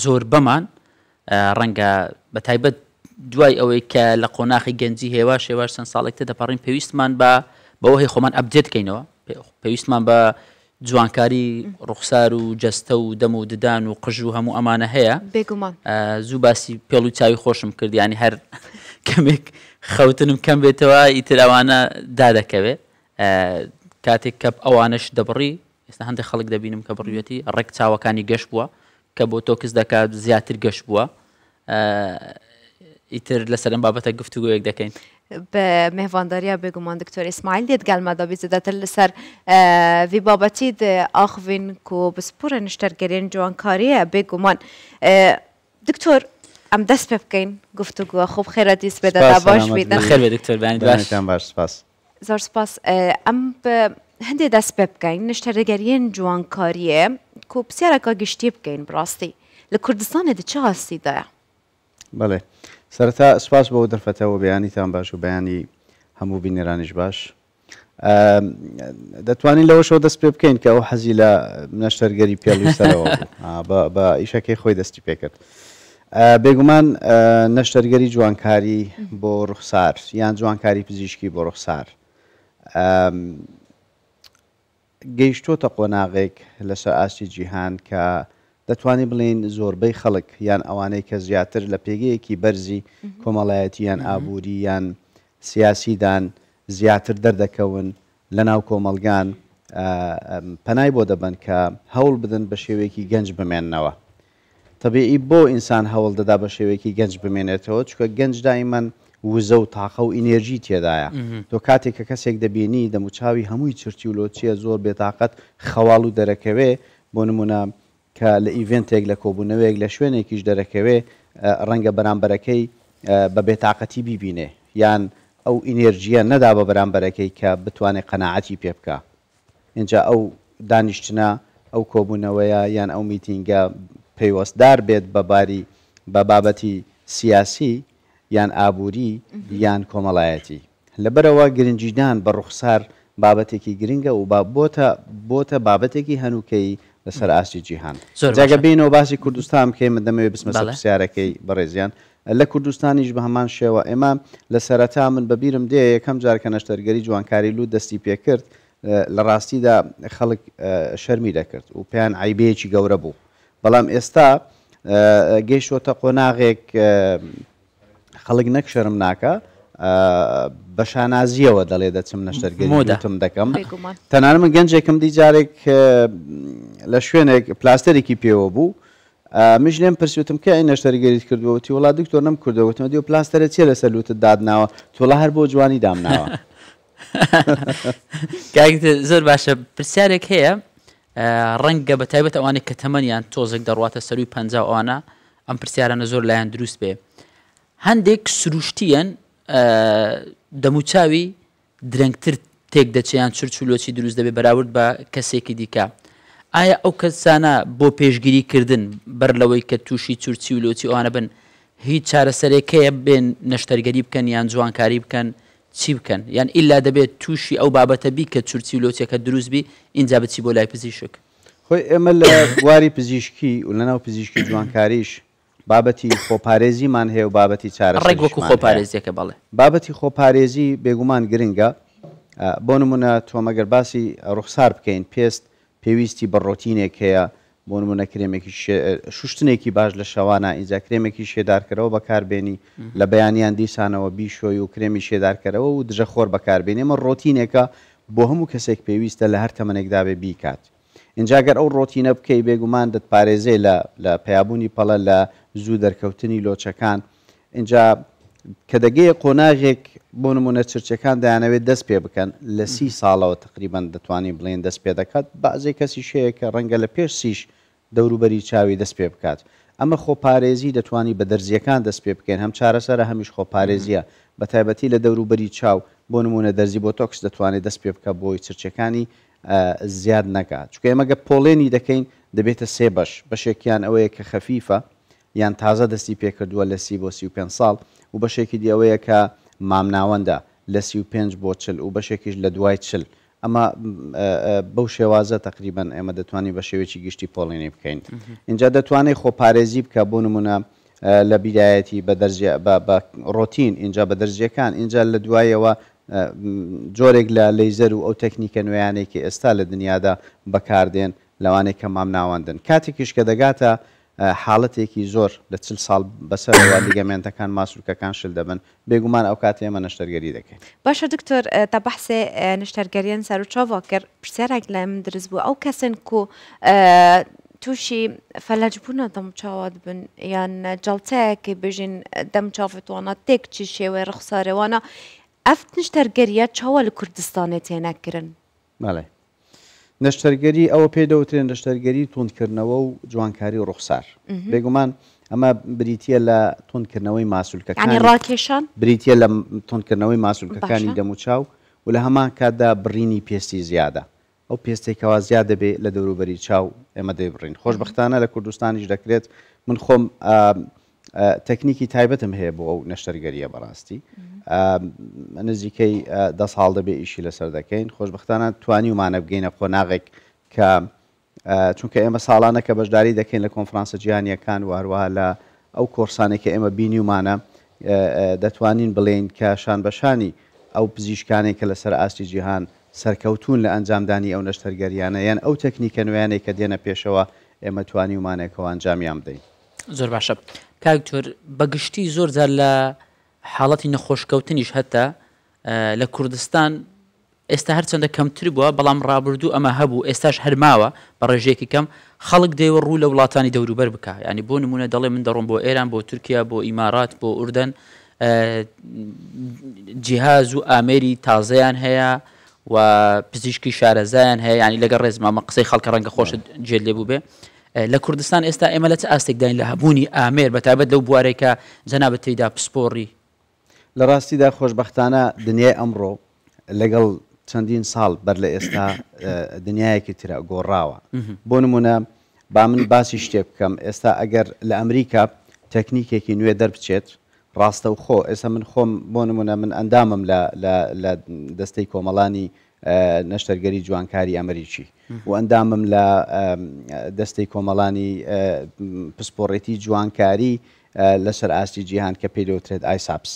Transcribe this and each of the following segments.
زۆر بەمان ڕەنگە بە تایبەت دوای ئەوەی کە لە قۆناغی گەنجی هێوا شێواش چەند ساڵێکتە دەپەڕین پێویستمان بەوە هەیە خۆمان ئەپدێت بکەینەوە پێویستمان بە جوانکاری ڕوخسار و جەستە و دەم و ددان و قژ و هەموو ئەمانە هەیە بێگومان زوو باسی پێڵ و چاوی خۆشم کرد ینی هەر کەمێک خەوتنم کەم بێتەوە ئیتر ئەوانە دادەکەوێت کاتێک کە ئەوانش دەبڕی ئێستا هەندێک خەڵک دەبینم کە بڕوێتی ڕێک چاوەکانی گەشت بووە کە بۆ تۆ کەس دەکات زیاتر گەشت بووە ئیتر لەسەر ئەم بابەتە گفتوگویەک دەکەین بە میهوانداریە بێگومان دکتۆر ئیسماعیل دێت گەلمەدا بیزدەتر لەسەر وی بابەتی ئاخڤین و بسپورە نیشتەرگەریان جوانکاریە بێگومان دکتۆر ئەم دەست پێ بکەین گفتوگووە خۆب خێرە دیست بێدەدا باش بیدەن خێر بێ دکتۆر باش سپاس زۆر سپاس ئەم هەندێک دەست پێ بکەین نیشتەرگەریان جوانکاریە کو پرسیارێکە گشتی بکەین بڕاستی لە کوردستانێ چه هەستیدایە بەڵێ سەرەتا سپاس بۆ دەرفەتەوە بەیانیتان باش و بەیانی هەموو بینێرانیش باش دەتوانین لەوەشەوە دەست پێ بکەین کە ئەو حەزی لە نەشتەرگەری پێڵوی سەرەوە بوو بە ئیشەکەی خۆی دەستی پێکرد بێگومان نەشتەرگەری جوانکاری بۆ ڕوخسار یان جوانکاری پزیشکی بۆ ڕوخسار گەیشتۆتە قۆناغێک لەسەر ئاستی جیهان کە دەتوانین بڵین زۆربەی خەڵک یان ئەوانەی کە زیاتر لە پێگەیەکی بەرزی کۆمەڵایەتی یان ئابووری یان سیاسیدان زیاتر دەردەکەون لە ناو کۆمەلگان پەنای بۆ دەبن کە هەوڵ بدەن بە شێوەیەکی گەنج بمێننەوە تەبیعی بۆ ئینسان هەوڵ دەدا بە شێوەیەکی گەنج بمێنێتەوە چکە گەنج دایمەن وزە و تاقە و ئینێرژی تێدایە تۆ کاتێک کە کەسێک دەبینی دەموچاوی هەمووی چرتی و لۆچیە زۆر بێتاقەت خەواڵ و دەرەکەوێ بۆ نمونە کە لە ئیڤنتێک لە کۆبوونەوەیەک لە شوێنێکیش دەرەکەوێ ڕەنگە بەرامبەرەکەی بە بێتاقەتی بیبینێ یان ئەو ئینێرژیە نەدا بە بەرامبەرەکەی کە بتوانێت قەناعەتی پێ بکە اینجا ئەو دانیشتنە ئەو کۆبوونەوەیە یان ئەو میتینگە پەیوەستدار بێت بە بابەتی سیاسی یان ئابووری یان کۆمەڵایەتی لەبەرەوە گرنجیدان بە ڕوخسار بابەتێکی گرنگە و بۆتە بابەتێکی هەنووکەی لەسەر ئاستی جیهان جاگە بینەوە باسی کوردستان بکەین من دەمەوێت بسمە سەر پرسیارەکەی بەڕێزیان لە کوردستانیش بە هەمان شێوە ئێمە لە سەرەتا من بەبیرم دێ یەکەم جار کە نەشتەرگەری جوانکاری لووت دەستی پێکرد لە ڕاستیدا خەڵک شەرمی دەکرد و پێیان عیبەیەکی گەورە بوو بەڵام ئێستا گەیشتۆتە قۆناغێک خەڵک نەک شەرم ناکە بە شانازیەوە دەڵێ دەچم نەشتەرگەریتم دەکەم تەنانە من گەنجێکم دیجارێک لە شوێنێک پلاستەرێکی پێوە بوو مش لێم پرسیوتم کە ئەی نەشتەرگەریت کردووەتی وڵا دکتۆر نەم کردەوەتمە دیوە پلاستەرە چیە لەسەر لوتت دادناوە تۆڵە هەر بۆ جوانی دامناوە زۆر باشە پرسیارێک هەیە ڕەنگە بە تایبەت ئەوانێک کە تەمەنیان تۆزێک دەڕواتە سەروی 50 ئەوانە ئەم پرسیارانە زۆر لایەن دروست بێ هەندێک سروشتیان دەموچاوی درەنگتر تێک دەچیان چرچولۆچی دروست دەبێت بەراورد بە کەسێکی دیکە ئایا ئەو کەسانە بۆ پێشگیریکردن بەر لەوەی کە تووشی چورچی و لۆچی ئەوانە بن هیچ چارەسەرێکەیە بێن نەشتەرگەری بکەن یان جوانکاری بکەن چی بکەن یان ئیلا دەبێت تووشی ئەو بابەتە بی کە چورچی و لۆچیەکە دروست بی اینجا بچی بۆ لای پزیشک خۆی ئێمە لە بواری پزیشکی و لەناو پزیشکی جوانکاریش بابەتی خۆپارێزیمان هەیە و بابەتی چارەسەر ڕێک وەکو خۆپارێزیەکە بەڵێ بابەتی خۆپارێزی بێگومان گرنگە بۆ نمونە تۆمەگەر باسی ڕوخسار بکەین پێویستی بە ڕۆتینێک هەیە بۆ نمونە کرێمێکی شوشتنێکی باش لە شەوانە ئینجا کرێمێکی شێدارکەرەوە بەکاربێنی لە بەیانیان دیسانەوە بیشۆی و کرێمی شێدارکەرەوە و دژە خۆر بەکاربێنی ئەمە ڕۆتینێکە بۆ هەموو کەسێک پێویستە لە هەر تەمەنێکدا بێ بیکات اینجاگەر ئەو ڕۆتینە بکەی بێگومان دەتپارێزێ لە پەیابوونی پەڵە لە زوو دەرکەوتنی لۆچەکان اینجا کە دەگەیە قۆناغێک بۆ نمونە چرچەکان دەیانەوێت دەست پێ بکەن لە 30 ساڵەوە تقریبان دەتوانین بڵێن دەست پێ دەکات بەعزێ کەسی شەیە کە ڕەنگە لە پێش سیش دەوروبەری چاوی دەست پێ بکات ئەمە خۆپارێزی دەتوانی بە دەرزیەکان دەست پێ بکەین هەم چارەسەرە هەمیش خۆپارێزیە بە تایبەتی لە دەوروبەری چاو بۆ نمونە دەرزی بۆ تۆکس دەتوانێت دەست پێ بکە بۆی چرچەکانی زیاد نەکات چکە ئێمەگە پۆڵێنی دەکەین دەبێتە سێ بەشێکیان ئەوەیە کە خەفیفە یان تازە دەستی پێکردووە لە 30 بۆ 35 ساڵ و بەشێکی دیەوەیە کە مامناوەندە لە 35 بۆ 40 و بەشێکیش لە دوای 40 ئەمە بەو شێوازە تقریبان ئێمە دەتوانین بە شێوەیەکی گشتی پۆڵێنی بکەین اینجا دەتوانێت خۆپارێزی بکە بۆ نمونە لە بیدایەتی بە ڕۆتین اینجا بە دەرجەکان اینجا لە دوایەوە جۆرێک لە لەیزەر و ئەو تەکنیکە نوێیانێکی ئێستا لە دنیادا بەکاردێن لەوانەیە کە مام ناوەندن کاتێکیش کە دەگاتە حاڵەتێکی زۆر لە 40 ساڵ بەسەرەوە لیگەمێنتەکان ماسوولکەکان شل دەبن بێگومان ئەو کاتێ ئێمە نەشتەرگەری دەکەین باشە دکتۆر تا بەحسێ نشتەرگەریان سەر و چاوا کرد پرسیارێک لەم دروست بوو ئەو کەسن و تووشی فەلەجبوونە دەمچاوا دەبن یان جەڵتەیەکی بژین دەمچاوتوانە تێک چی شێوەی ڕخسارێوانە ئەف نیشتەرگەریە چاوە لە کوردستانê تێنەکردن بەڵێ نەشتەرگەری ئەوە پێدەوترێن نەشتەرگەری توندکردنەوە و جوانکاری و ڕوخسار بێگومان ئەمە بریتە لە توندکردنەوەی ماسوولکەکانی ڕاکێشان بریتە لە توندکردنەوەی ماسوولکەکانی دەموچاو و لە هەمان کاتدا بڕینی پێستی زیادە ئەو پێستێکەوە زیاد دەبێت لە دەوروبەری چاو ئێمە دەیبڕین خۆشبەختانە لە کوردستانیش دەکرێت من خۆم تەکنیکی تایبەتم هەیە بۆ ئەو نەشتەرگەریە بەڕاستی نزیکەی 10 ساڵ دەبێ ئیشی لەسەر دەکەین خۆشبەختانە توانی ومانە بگەینە قۆناغێک کە چونکە ئێمە ساڵانە کە بەشداری دەکەین لە کۆنفرانسە جیهانیەکان و هەروەها لە ئەو کۆرسانێکە ئێمە بینی ومانە دەتوانین بڵێن کە شان بەشانی ئەو پزیشکانێک کە لەسەر ئاستی جیهان سەرکەوتون لە ئەنجامدانی ئەو نەشتەرگەریانە یان ئەو تەکنیکە نوێیانێک کە دێنە پێشەوە ئێمە توانی ومانێکەوە ئەنجامیان بدەین زۆر باشە کاکتۆر بەگشتی زۆر جار لە حاڵەتی نەخۆشکەوتنیش هەتا لە کوردستان ئێستا هەرچەندە کەمتر بووە بەڵام ڕابردوو ئەمە هەبوو ئێستاش هەرماوە بە ڕێژێکی کەم خەڵک دەیوە ڕوو لە وڵاتانی دەوروبەر بکە ینی بۆ نمونە دەڵێ من دەڕۆم بۆ ئێران بۆ تورکیا بۆ ئیمارات بۆ ئوردن جیهاز و ئامێری تازەیان هەیە و پزیشکی شارەزایان هەیە ینی لەگەڵ ڕێزمامە قسەی خەڵکە ڕەنگە خۆشت جێل لێبوو بێ لە کوردستان ئێستا ئێمە لە چ ئاستێکداین لە هەبوونی ئامێر بەتابەت لەو بوارێکە جەنابەت تێیدا پسپۆڕی لە ڕاستیدا خۆشبەختانە دنیای ئەمڕۆ لەگەڵ چەندین ساڵ بەر لە ئێستا دنیایەکی ترە گۆڕاوە بۆ نمونە با من باسی شتێک بکەم ئێستا ئەگەر لە ئەمریکا تەکنیکێکی نوێ دەربچێت ڕاستە و خۆ ئێستا من خۆم بۆ نمونە من ئەندامم لە دەستەی کۆمەڵانی نەشتەرگەری جوانکاری ئەمریکی و ئەندامم لە دەستەی کۆمەڵانی پسپۆڕێتی جوانکاری لەسەر ئاستی جیهان کە پێدەوترێت ئایساپس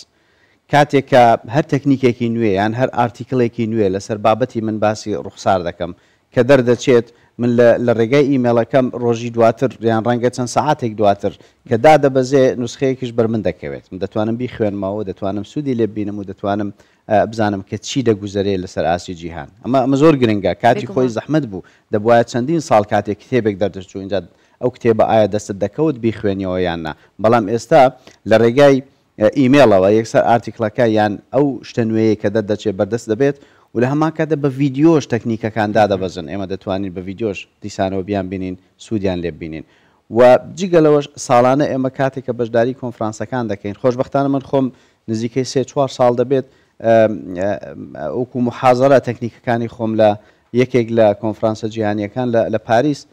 کاتێک کە هەر تەکنیکێکی نوێ یان هەر ئارتیکڵێکی نوێ لەسەر بابەتی من باسی ڕوخسار دەکەم کە دەردەچێت من لە ڕێگای ئیمێڵەکەم ڕۆژی دواتر یان ڕەنگە چەند سەعاتێک دواتر کە دادەبەزێ نوسخەیەکیش بەر من دەکەوێت من دەتوانم بیخوێنمەوە دەتوانم سوودی لێ ببینم و دەتوانم بزانم کە چی دەگوزارێ لەسەر ئاسی جیهان ئەمە زۆر گرنگە کاتی خۆی زەحمەت بوو دەبواە چەندین ساڵ کاتێک کتێبێک دەردەچوو اینجا ئەو کتێبە ئایا دەستت دەکەوت بیخوێنیەوە یان نا بەڵام ئێستا لە ڕێگای ئیمێڵەوە یەکسەر ئارتیکلەکە یان ئەو شتە نوێیە کە دەردەچێت بەردەست دەبێت و لە هەمان کاتە بە ڤیددیۆش تەکنیکەکان دادەبەزن ئێمە دەتوانین بە ڤیددیۆش دیسانەوە بیان بینین سوودیان لێ بینین و جگەلەوەش ساڵانە ئێمە کاتێک کە بەشداری کۆنفرانسەکان دەکەین خۆشبەختانە من خۆم نزیکەی 3-4 ساڵ دەبێت وەکو محازەرە تەکنیکەکانی خۆم لە یەکێک لە کۆنفرانسە جیهانیەکان لە پاریس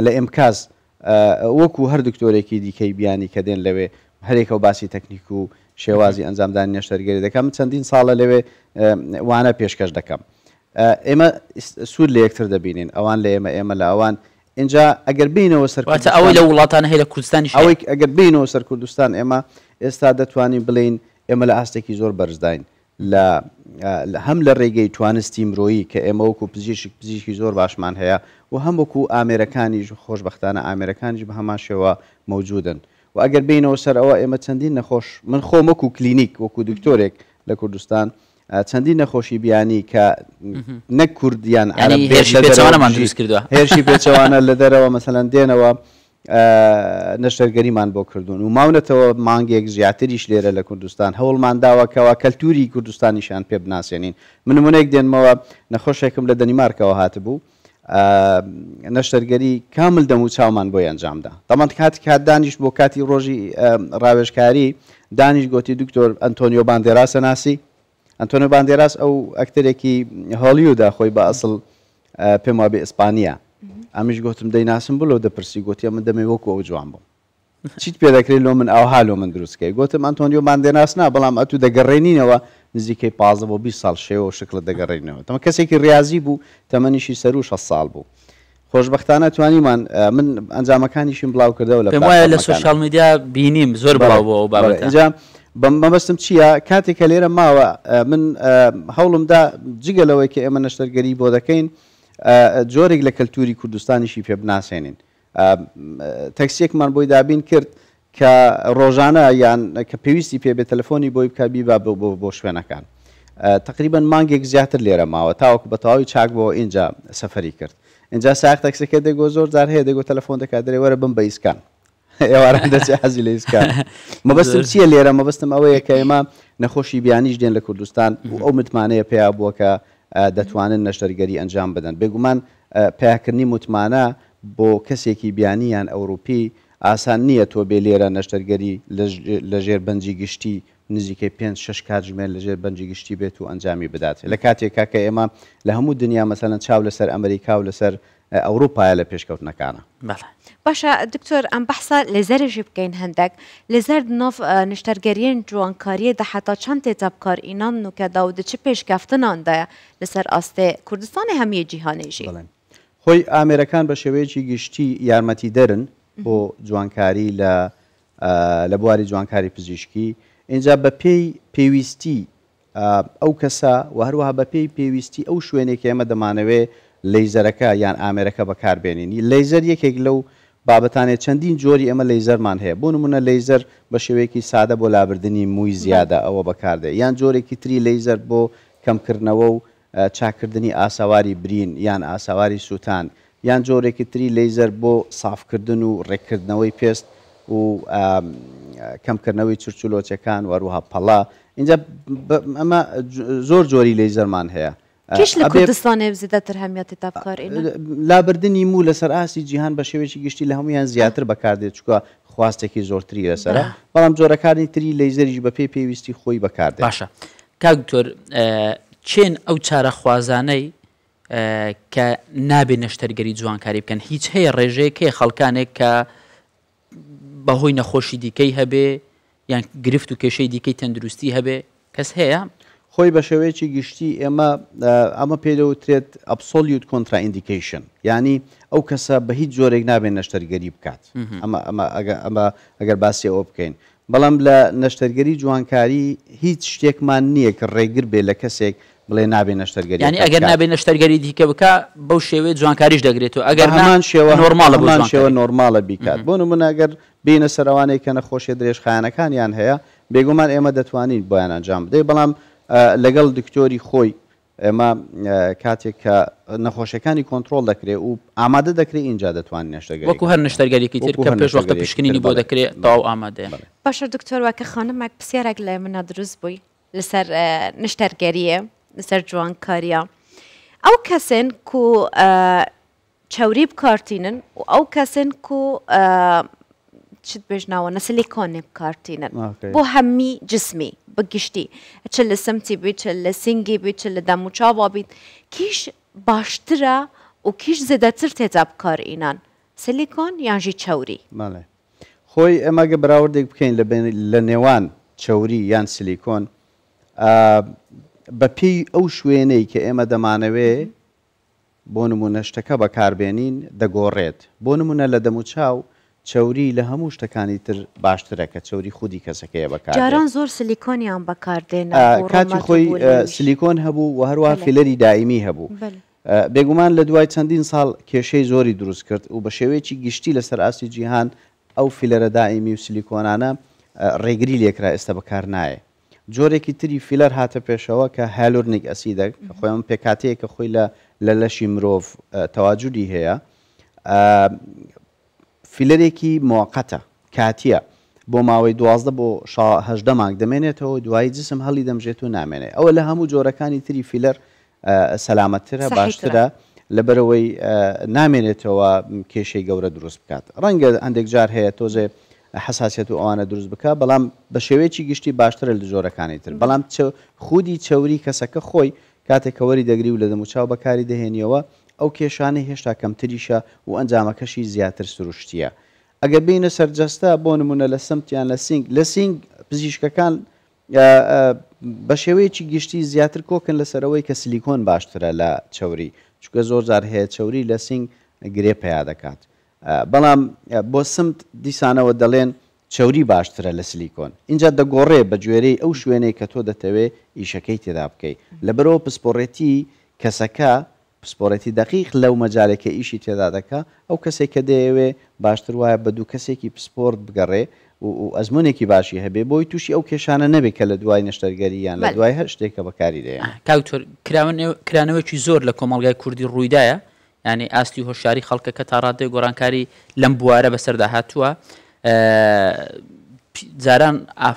لە ئێمکاز وەکو هەر دکتۆرێکی دیکەی بیانی کە دێن لەوێ هەرێکە و باسی تەکنیک و شێوازی ئەنجامدانی نەشتەرگەری دەکەم چەندین ساڵە لەوێ وانە پێشکەش دەکەم ئێمە سوود لە یەکتر دەبینین ئەوان لە ئێمە لە ئەوان اینجا ئەگەر بینەوە سەر ئەوەی لە وڵاتان هەیە لە کوردستانی ئەوەی ئەگەر بینەوە سەر کوردستان ئێمە ئێستا دەتوانین بڵین ئێمە لە ئاستێکی زۆر بەرزداین هەم لە ڕێگەی توانستی مرۆیی کە ئێمە وەکو پزیشکی زۆر باشمان هەیە و هەم وەکو ئامێرەکانیش خۆشبەختانە ئامێرەکانیش بە هەمان شێوە مەوجودن و ئەگەر بینەوە سەر ئەوە ئێمە چەندین نەخۆش من خۆم وەکو کلینیک وەکو دکتۆرێک لە کوردستان چەندین نەخۆشی بیانی کە نەک کوردیان هێرشی پێچەوانە لە دەرەوە مەسەلەن دێنەوە نەشتەرگەریمان بۆ کردوون و ماونەتەوە مانگێک زیاتریش لێرە لە کوردستان هەوڵمان داوەکەوە کەلتوری کوردستانیشان پێ بناسیێنین من نمونەیەک دێنمەوە نەخۆشێکم لە دەنیمارکەوە هاتبوو نەشتەرگەری کامل دەم و چاومان بۆی ئەنجامدا دەمان کات دانیشت بۆ کاتی ڕۆژی ڕاوێژکاری دانیش گوتی دکتۆر ئەنتۆنیۆ باندێراسە ناسی ئەنتۆنیۆ باندێراس ئەو ئەکتەرێکی هۆلیوودا خۆی بە ئەسڵ پێم وابێ ئیسپانیا ئەمیش گوتم دەیناسم بلۆ دەپرسی گوتی من دەمێ وەکو ئەو جوان بووم چیت پێ دەکرێت لۆ من ئەو حالۆ من دروستکەی گوتم ئەنتۆنیۆ باندێراس نا بەڵام ئەتوو دەگەڕێنینەوە نزیکەی 15 بۆ 20 ساڵ شێوە و شکلت دەگەڕێنەوە تەمە کەسێکی ریاضی بوو تەمەنیشی سەر و 6 ساڵ بوو خۆشبەختانە توانیمان من ئەنجامەکانیشم بڵاو کردەوە لە وایە لە سوشال میدیا بینیم زۆر بڵاو بۆ بابەتە اینجا مەبەستم چییە کاتێکە لێرە ماوە من هەوڵمدا جگەلەوەی کە ئێمە نەشتەرگەری بۆ دەکەین جۆرێک لە کەلتوری کوردستانیشی پێ بناسێنین تەکسیەکمان بۆی دابین کرد کە ڕۆژانە یان کە پێویستی پێ بێت تەلەفۆنی بۆی بکە بیبا بۆ شوێنەکان تقریبا مانگێک زیاتر لێرە ماوە تاوەکو بە تەواوی چاک بۆ اینجا سەفەری کرد اینجا ساق تەکسەکە دەگۆ زۆر جار هەیە دەگۆ تەلەفۆن دەکات دەرێ وەرە بم بە ئیسکان ئێواران دەچێ حەزی لە ئیسکان مەبەستم چییە لێرە مەبەستم ئەوەیە کە ئێمە نەخۆشی بیانیش دێن لە کوردستان و ئەو متمانەیە پێیا بووە کە دەتوانن نەشتەرگەری ئەنجام بدەن بێگومان پیاکردنی متمانە بۆ کەسێکی بیانیان ئەوروپی ئاسان نییە تۆ بێ لێرە نەشتەرگەری لەژێر بەنجی گشتی نزیکەی 5-6 کاتژمێر لەژێر بەنجی گشتی بێت و ئەنجامی بدات لە کاتێکا کە ئێمە لە هەموو دنیا مەسەلەن چاو لەسەر ئەمریکا و لەسەر ئەوروپایە لە پێشکەوتنەکانە باشە دکتۆر ئەم بەحسا لێزەرێژی بکەین هەندێک لێزەر ناف نیشتەرگەریên جوانکاریە دەحتا چەند تێتە بکارئینان و کە داودە چ پێشکەفتناندایە لەسەر ئاستێ کوردستانی هەمیە جیهانێژی خۆی ئامێرەکان بە شێوەیەکی گشتی یارمەتی دەرن بۆ جوانکاری لە بواری جوانکاری پزیشکی اینجا بە پێی پێویستی ئەو کەسە و هەروەها بە پێی پێویستی ئەو شوێنێک ئێمە دەمانەوێ لەیزەرەکە یان ئامێرەکە بەکاربێنینی لەیزەر یەکێک لەو بابەتانێت چەندین جۆری ئەمە لەیزەرمان هەیە بۆ نمونە لەیزەر بە شێوەیەکی سادە بۆ لابردنی مووی زیادە ئەوە بەکاردێ یان جۆرێکی تری لەیزەر بۆ کەمکردنەوە و چاکردنی ئاساواری برین یان ئاساواری سووتان یان جۆرێکی تری لەیزەر بۆ سافکردن و ڕێککردنەوەی پێست و کەمکردنەوەی چرچلۆچەکان وەروها پەڵا اینجا ئەمە زۆر جۆری لەیزەرمان هەیە کێش لە کوردستانێ زیاتر هەمیەتی تا بکارئێنن لابردنی مو لەسەر ئاسی جیهان بە شێوێکی گشتی لە هەمویان زیاتر بەکاردێت چکە خواستێکی زۆرتری لەسەرە بەڵام جۆرەکانی تری لەیزەریش بە پێی پێویستی خۆی بەکاردێت باشە کاکتۆر چێن ئەو چارە خوازانەی کە نابێ نەشتەرگەری جوانکاری بکەن هیچ هەیە ڕێژەیەک هەیە خەڵکانێک کە بەهۆی نەخۆشی دیکەی هەبێ یان گرفت و کێشەی دیکەی تەندروستی هەبێ کەس هەیە خۆی بە شێوەیەکی گشتی ئەمە پێدەوترێت ئەبسۆلیوت کۆنترائیندیکیشن ینی ئەو کەسە بە هیچ جۆرێک نابێت نەشتەرگەری بکات ئەمە ئەگەر باسی ئەوە بکەین بەڵام لە نەشتەرگەری جوانکاری هیچ شتێکمان نییە کە ڕێگر بێ لە کەسێک بڵێ نابێ نەشتەرگەری ینی ئەگەر نابێ نەشتەرگەری دیکە بکە بەو شێوەیە جوانکاریش دەگرێتەوە ئەگەر هەمان شێوە نۆرمالە بیکات بۆ نمونە ئەگەر بینە سەروانەی کە نەخۆشیە درێژخایەنەکانیان هەیە بێگومان ئێمە دەتوانین بۆیان ئەنجام بدەین بەڵام لەگەڵ دکتۆری خۆی ئێمە کاتێک کە نەخۆشیەکانی کۆنتترۆل دەکرێت و ئامادە دەکرێت اینجا دەتوانین نەشتەرگەری وەکو هەر نەشتەرگەریکی تر کە پێش وەختە پشکنینی بۆ دەکرێت تاو ئامادەیە باشە دکتۆر واکە خانمێک پرسیارێک لە منە دروست بووی لەسەر نشتەرگەریە لەسەر جوانکاریە ئەو کەسن کو چاوری بکارتینن و ئەو کەسن کو چت بێژناوە نەسلیکۆنێ بکارتینن بۆ هەمی جسمی بگشتی چ لە سمتی بیت چ لە سینگی بیت چ لە دەم و چاوا بیت کیش باشترە و کیش زێدەتر تێدا بکارئینان سلیکۆن یانژی چاوری خۆی ئەمەگە بەراوردێک بکەین لە نێوان چاوری یان سلیکۆن بەپێی ئەو شوێنەی کە ئێمە دەمانەوێ بۆ نمونە شتەکە بەکاربێنین دەگۆڕێت بۆ نمونە لە دەم و چاو چاوری لە هەموو شتەکانی تر باشترە کە چاوری خودی کەسەکەیە بەکار جاران زۆر سلیکۆنیان بەکاردێنە کاتی خۆی سلیکۆن هەبوو و هەروە فیلەری دائیمی هەبوو بێگومان لە دوای چەندین ساڵ کێشەی زۆری دروست کرد و بە شێوەیەکی گشتی لەسەر ئاستی جیهان ئەو فیلەرە دائیمی و سلیکۆنانە ڕێگری لێکرا ئێستا بەکار نایە جۆرێکی تری فیلەر هاتە پێشەوە کە هالورنیک ئەسیدە کە خۆیان پێکاتەیە کە خۆی لە لەشی مرۆڤ تەواجودی هەیە فیلەرێکی موقەتە کاتیە بۆ ماوەی 12 بۆ 18 مانگ دەمێنێتەوە دوایی جسم هەڵی دەمژێت و نامێنێت ئەوە لە هەموو جۆرەکانی تری فیلەر سەلامەتترە باشترە لەبەرەوەی نامێنێتەوە کێشەی گەورە دروست بکات ڕەنگە هەندێک جار هەیە تۆزێ حساسیت و ئەوانە دروست بکە بەڵام بە شێوەیەکی گشتی باشترە لە جۆرەکانی تر بەڵام خودی چاوری کەسەکە خۆی کاتێک کەوەری دەگری و لە دەموچاو بەکاری دەهێنیەوە ئەو کێشانەی هێشتا کەمتریشە و ئەنجامەکەشی زیاتر سروشتیە ئەگەر بینە سەرجەستە بۆ نمونە لە سمتیان لە سینگ پزیشکەکان بە شێوەیەکی گشتی زیاتر کۆکن لەسەرەوەی کە سلیکۆن باشترە لە چەوری چونکە زۆر جار هەیە چەوری لە سنگ گرێ پیا دەکات بەڵام بۆ سمت دیسانەوە دەڵێن چەوری باشترە لە سلیکۆن اینجا دەگۆڕێ بە گوێرەی ئەو شوێنەی کە تۆ دەتەوێت ئیشەکەی تێدا بکەیت لەبەرەوە پسپۆڕێتی کەسەکە پسپۆڕێتی دقیق لەو مەجارێکە ئیشی تێدا دەکا ئەو کەسێک کە دەیەوێ باشتر وایە بە دوو کەسێکی پسپۆرت بگەڕێ و ئەزمونێکی باشی هەبێ بۆی تووشی ئەو کێشانە نەبێت کە لە دوای نەشتەرگەریان لە دوای هەر شتێکە بەکاری دەیە کاوتۆر کرانەوەکی زۆر لە کۆمەڵگای کوردی ڕوویدایە ینی ئاستی هۆشاری خەڵکەکە تا ڕادێ گۆڕانکاری لەم بوارە بەسەردا هاتووە جاران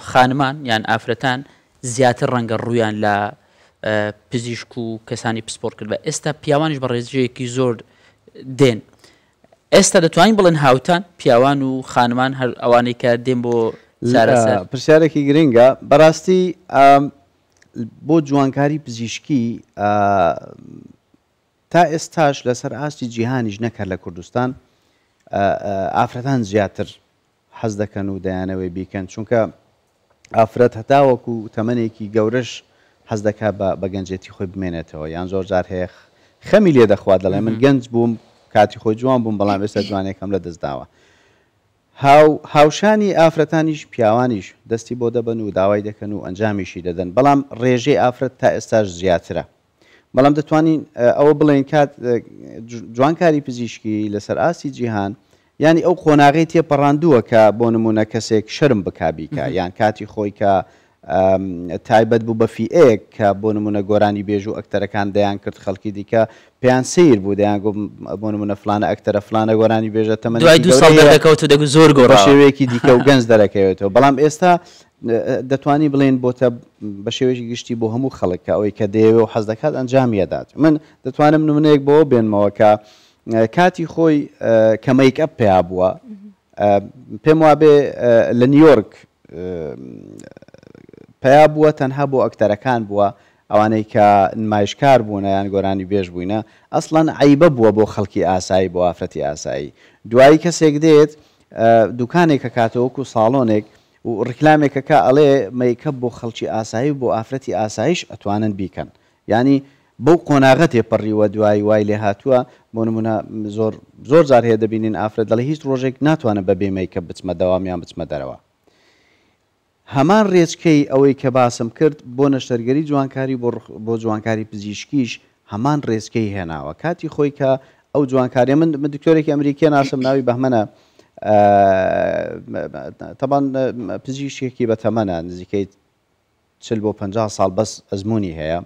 خانمان یان ئافرەتان زیاتر ڕەنگە ڕوویان لە پزیشک و کەسانی پسپۆرت کرد بە ئێستا پیاوانش بە ڕێژەیەکی زۆر دێن ئێستا دەتوانین بڵێن هاوتان پیاوان و خانمان هەر ئەوانەی کە دێن بۆ پرسیارێکی گرنگە بەڕاستی بۆ جوانکاری پزیشکی تا ئێستاش لەسەر ئاستی جیهانیش نەکرد لە کوردستان ئافرەتان زیاتر حەز دەکەن و دەیانەوەی بیکەن چونکە ئافرەت هەتاوەکو تەمەنێکی گەورەش حەز دەکات بە گەنجێتی خۆی بمێنێتەوە یان زۆر جار هەیە خەمی لێ دەخوات دەڵێ من گەنج بووم کاتی خۆی جوان بووم بەڵام ئێستا جوانێکم لە دەستداوە هاوشانی ئافرەتانیش پیاوانیش دەستی بۆ دەبن و داوای دەکەن و ئەنجامیشی دەدەن بەڵام ڕێژەی ئافرەت تا ئێستاش زیاترە بەڵام دەتوانین ئەوە بڵێن کات جوانکاری پزیشکی لەسەر ئاستی جیهان ینی ئەو قۆناغی تێپەڕاندووە کە بۆ نمونە کەسێک شەرم بکبیکە یان کاتی خۆی کە تایبەت بوو بە فیئەیەک کە بۆ نمونە گۆرانی بێژ و ئەکتەرەکان دەیان کرد خەڵکی دیکە پێیان سیر بوو دەیان بۆ نمونە فلانە ئەکتەرە فلانە گۆرانی بێژە تەمەنی دوای 2 ساڵ دەکەوتە دەگو زۆر گۆڕ شێوەیەکی دیکە و گەنج دەرەکەوێتەوە بەڵام ئێستا دەتوانی بڵێن بۆتە بە شێوەیەکی گشتی بۆ هەموو خەڵکە ئەوەی کە دەیەوێ و حەز دەکات ئەنجامیەدات من دەتوانم نمونەیەک بۆ بێنمەوە کە کاتی خۆی کە مەیکەپ پێیا بووە پێم وابێ لە نیویۆرک پیا بووە تەنها بۆ ئەکتەرەکان بووە ئەوانەی کە نمایشکار بوونە یان گۆرانی بێژ بووینە ئەسڵەن عیبە بووە بۆ خەڵکی ئاسایی بۆ ئافرەتی ئاسایی دوایی کەسێک دێت دوکانێکە کاتەوەکو ساڵۆنێک و ڕکلامێکەکە ئەڵێ مەیکەپ بۆ خەڵکی ئاسایی بۆ ئافرەتی ئاسایش ئەتوانن بیکەن ینی بەو قۆناغە تێپەڕیوە دوای وای لێ هاتووە بۆ نمونە زۆر جار هەیە دەبینین ئافرەت دەڵێ هیچ ڕۆژێک ناتوانە بەبێ مەیکەپ بچمە دەوامیان بچمە دەرەوە هەمان ڕێچکەی ئەوەی کە باسم کرد بۆ نەشتەرگەری جوانکاری بۆ جوانکاری پزیشکیش هەمان ڕێچکەی هێناوە کاتی خۆی کە ئەو جوانکاری من دکتۆرێکی ئەمریکی ناسم ناوی بەهمەنە تەبان پزیشکێکی بە تەمەنە نزیکەی 40 بۆ 50 ساڵ بەس ئەزمموی هەیە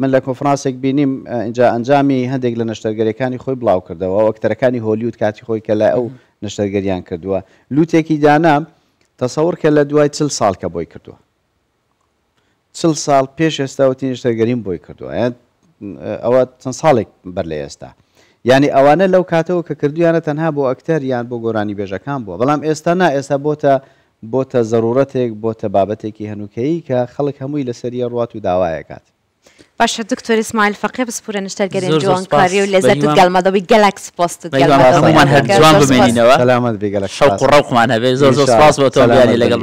من لە کۆنفرانسێک بینیم اینجا ئەنجامی هەندێک لە نەشتەرگەریەکانی خۆی بڵاو کردەوە ئەکتەرەکانی هۆلیوود کاتی خۆی کە لە ئەو نەشتەرگەریان کردووە لوتێکی دانا تەسەور کە لە دوای 40 ساڵ کە بۆی کردووە 40 ساڵ پێش ئێستاوەتی نەشتەرگەریم بۆی کردووە ئەوە چەند ساڵێک بەر لە ئێستا ینی ئەوانە لەو کاتەوە کە کردویانە تەنها بۆ ئەکتەر یان بۆ گۆرانی بێژەکان بووە بەڵام ئێستا نا ئێستا بۆتە ضرورەتێک بۆتە بابەتێکی هەنووکەیی کە خەڵک هەمووی لەسەریە ڕوات و داوایەکات باشە دکتۆر ئیسماعیل فەقێ بسپورە نەشتەرگەرین جوانکاری و لەزەتت گەڵمەدەبی گەلەک سپاست هەمومان هەر جوان ببینینەوە سەلامەت بێ گەلەک شەوق و ڕەوقمان هەبێ زۆر سپاس بۆ تۆ بیانی لەگەڵ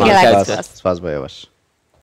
سپاس بۆ ئێوەش